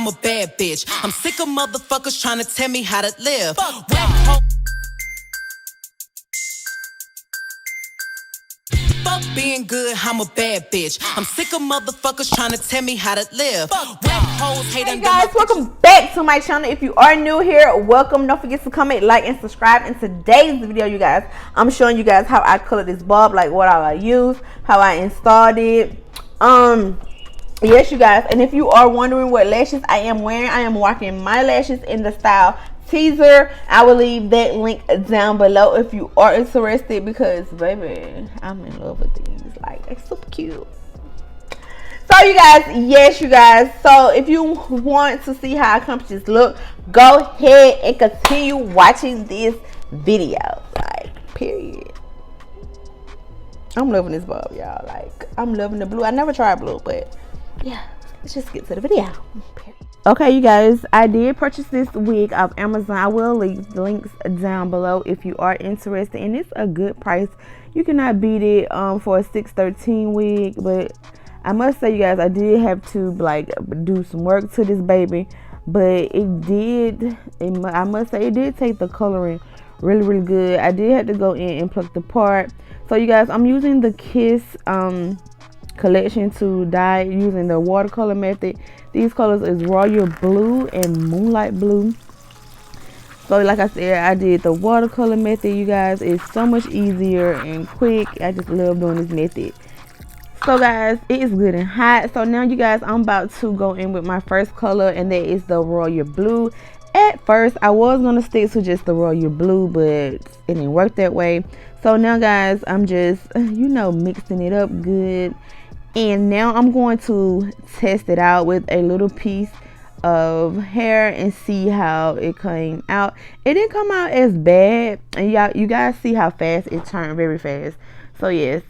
I'm a bad bitch. I'm sick of motherfuckers trying to tell me how to live. Fuck being good, I'm a bad bitch. I'm sick of motherfuckers trying to tell me how to live. Hey guys, welcome back to my channel. If you are new here, welcome. Don't forget to comment, like, and subscribe. In today's video, you guys, I'm showing you guys how I colored this bulb, like what I use, how I installed it. Yes, you guys, and if you are wondering what lashes I am wearing, I am rocking my lashes in the style Teaser. I will leave that link down below if you are interested, because baby, I'm in love with these. Like, they're super cute. So you guys, yes you guys, so if you want to see how accomplishments look, go ahead and continue watching this video. Like, period. I'm loving this bulb, y'all. Like, I'm loving the blue. I never tried blue, but yeah, let's just get to the video. Period. Okay, you guys, I did purchase this wig off Amazon. I will leave the links down below if you are interested, and it's a good price. You cannot beat it for a 613 wig, but I must say, you guys, I did have to like do some work to this baby, but I must say it did take the coloring really good. I did have to go in and pluck the part. So you guys, I'm using the Kiss collection to dye using the watercolor method. These colors is Royal Blue and Moonlight Blue. So like I said, I did the watercolor method, you guys. It's so much easier and quick. I just love doing this method. So guys, it is good and hot. So now you guys, I'm about to go in with my first color, and that is the Royal Blue. At first I was gonna stick to just the Royal Blue, but it didn't work that way. So now guys, I'm just, you know, mixing it up good, and now I'm going to test it out with a little piece of hair and see how it came out. It didn't come out as bad, and you guys see how fast it turned, very fast. So yes,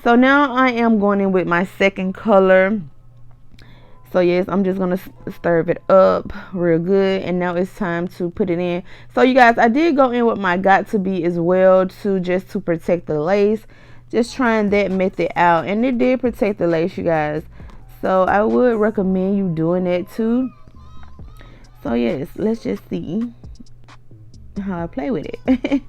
so now I am going in with my second color. So yes, I'm just gonna stir it up real good, and now it's time to put it in. So you guys, I did go in with my Got To Be as well, just to protect the lace. Just trying that method out, and it did protect the lace, you guys. So I would recommend you doing that too. So yes, let's just see how I play with it.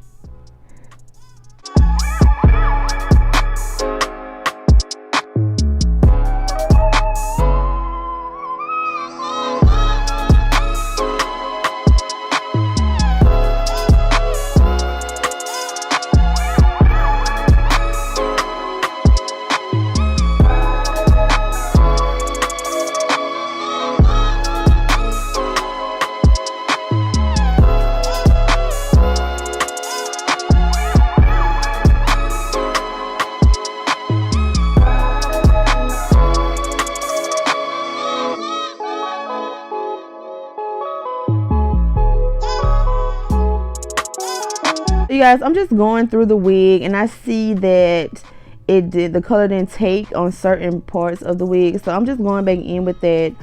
You guys, I'm just going through the wig, and I see that the color didn't take on certain parts of the wig, so I'm just going back in with that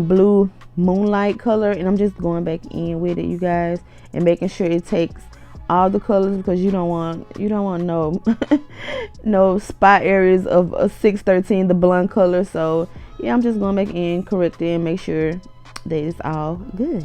blue moonlight color, and I'm just going back in with it, you guys, and making sure it takes all the colors, because you don't want no no spot areas of a 613, the blonde color. So yeah, I'm just going back in, correct it, and make sure that it's all good.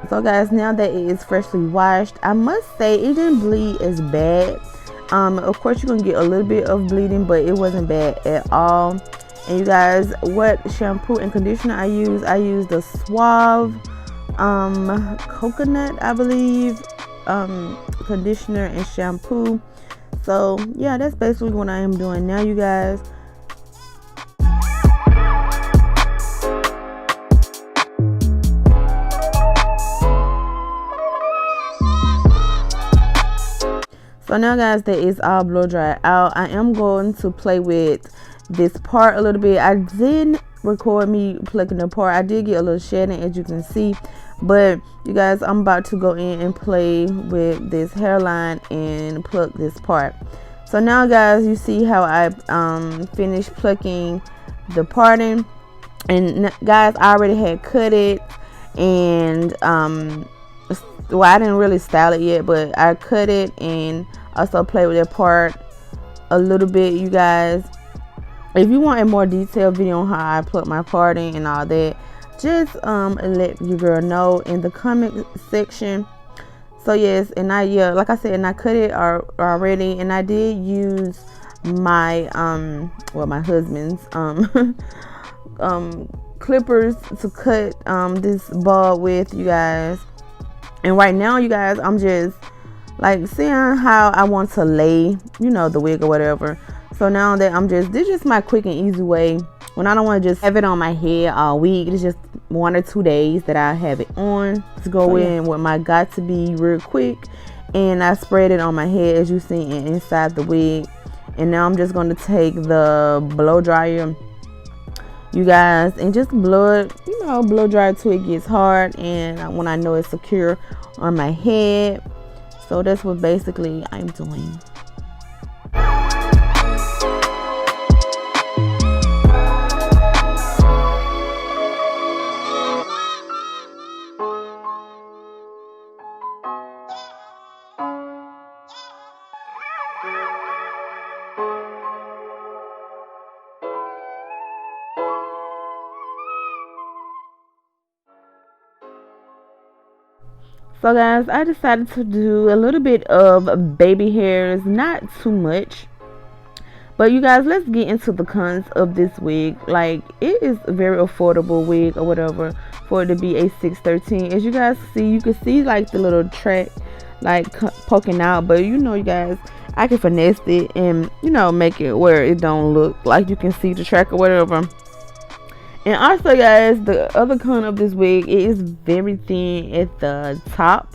So guys, now that it is freshly washed, I must say it didn't bleed as bad. Of course you're gonna get a little bit of bleeding, but it wasn't bad at all. And you guys, what shampoo and conditioner I use the Suave coconut, I believe, conditioner and shampoo. So yeah, that's basically what I am doing now, you guys. So now guys, that is all blow dried out. I am going to play with this part a little bit. I did record me plucking the part. I did get a little shedding, as you can see, but you guys, I'm about to go in and play with this hairline and pluck this part. So now guys, you see how I finished plucking the parting, and guys, I already had cut it, and well, I didn't really style it yet, but I cut it and also played with that part a little bit. You guys, if you want a more detailed video on how I pluck my parting and all that, just let your girl know in the comment section. So yes, and like I said, and I cut it already, and I did use my well, my husband's clippers to cut this bob with, you guys. And right now, you guys, I'm just like seeing how I want to lay, you know, the wig or whatever. So now that this is just my quick and easy way when I don't want to just have it on my head all week. It's just 1 or 2 days that I have it on to go in with my got to be real quick, and I spread it on my head, as you see, inside the wig. And now I'm just going to take the blow dryer, you guys, and just blow it, you know, blow dry it till it gets hard, and when I know it's secure on my head. So that's what basically I'm doing. So guys, I decided to do a little bit of baby hairs, not too much. But you guys, let's get into the cons of this wig. Like, it is a very affordable wig or whatever for it to be a 613. As you guys see, you can see like the little track like poking out, but you know, you guys, I can finesse it and, you know, make it where it don't look like you can see the track or whatever. And also guys, the other con of this wig, it is very thin at the top.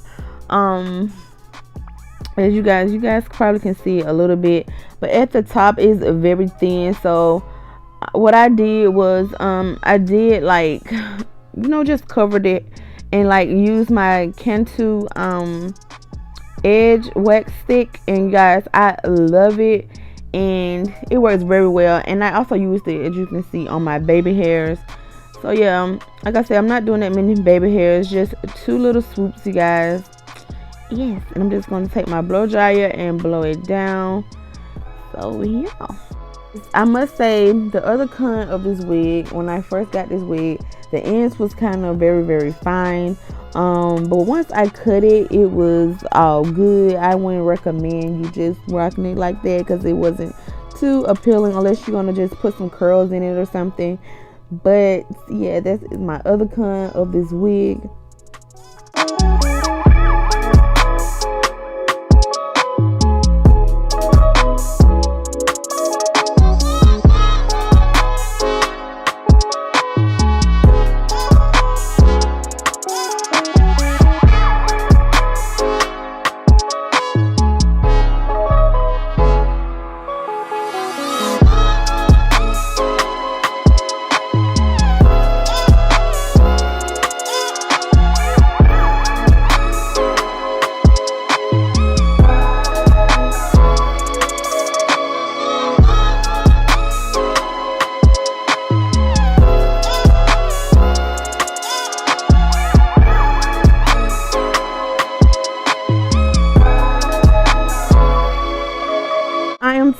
As you guys probably can see a little bit, but at the top is very thin. So what I did was I did, like, you know, just covered it and like use my Cantu edge wax stick, and guys, I love it and it works very well. And I also used it, as you can see, on my baby hairs. So yeah, like I said, I'm not doing that many baby hairs, just 2 little swoops, you guys. Yes, and I'm just going to take my blow dryer and blow it down. So yeah, I must say the other con of this wig, when I first got this wig, the ends was kind of very fine, but once I cut it, it was all good. I wouldn't recommend you just rocking it like that because it wasn't too appealing unless you're gonna just put some curls in it or something. But yeah, that's my other con of this wig.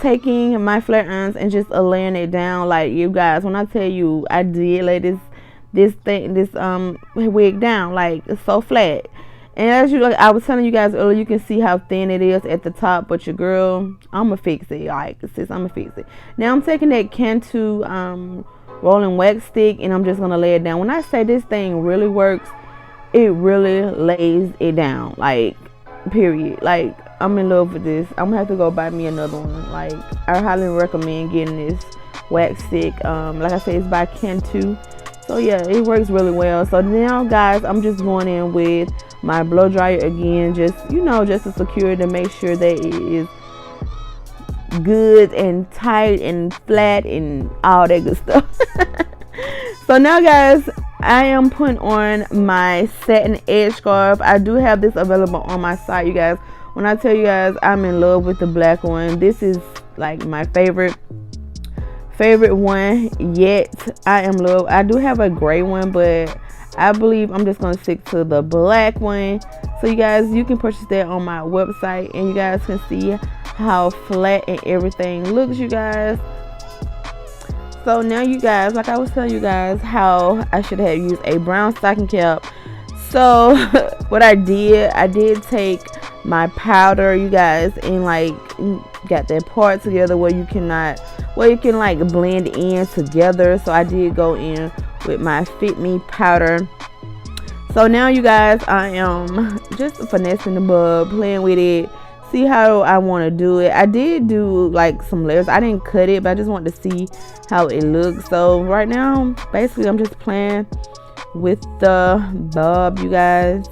Taking my flat irons and just laying it down. Like, you guys, when I tell you I did lay this wig down, like, it's so flat. And as like I was telling you guys earlier, you can see how thin it is at the top, but your girl, I'ma fix it. Like, sis, I'ma fix it. Now I'm taking that Cantu rolling wax stick and I'm just gonna lay it down. When I say this thing really works, it really lays it down, like, period. Like, I'm in love with this. I'm gonna have to go buy me another one. Like, I highly recommend getting this wax stick. Like I said, it's by Cantu, So yeah, it works really well. So now guys, I'm just going in with my blow dryer again, just just to secure it, to make sure that it is good and tight and flat and all that good stuff. So now guys, I am putting on my satin edge scarf. I do have this available on my site, you guys. When I tell you guys I'm in love with the black one, this is like my favorite one yet. I do have a gray one, but I believe I'm just gonna stick to the black one. So you guys, you can purchase that on my website, and you guys can see how flat and everything looks, you guys. So now you guys, like I was telling you guys how I should have used a brown stocking cap. So what I did take my powder, you guys, and like got that part together where you can like blend in together. So I did go in with my Fit Me powder. So now you guys, I am just finessing the bub, playing with it, see how I want to do it. I did do like some layers. I didn't cut it, but I just wanted to see how it looks. So right now basically I'm just playing with the bub, you guys.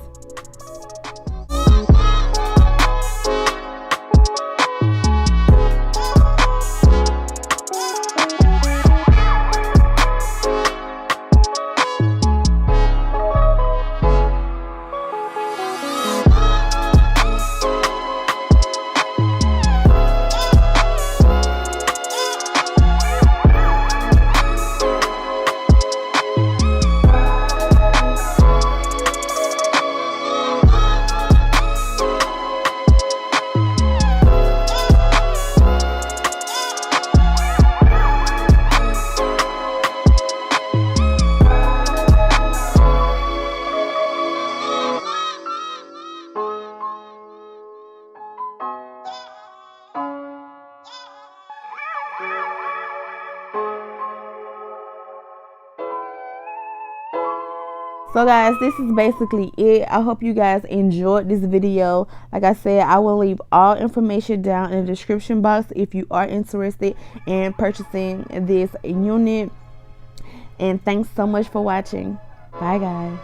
So guys, this is basically it. I hope you guys enjoyed this video. Like I said, I will leave all information down in the description box if you are interested in purchasing this unit. And thanks so much for watching. Bye guys.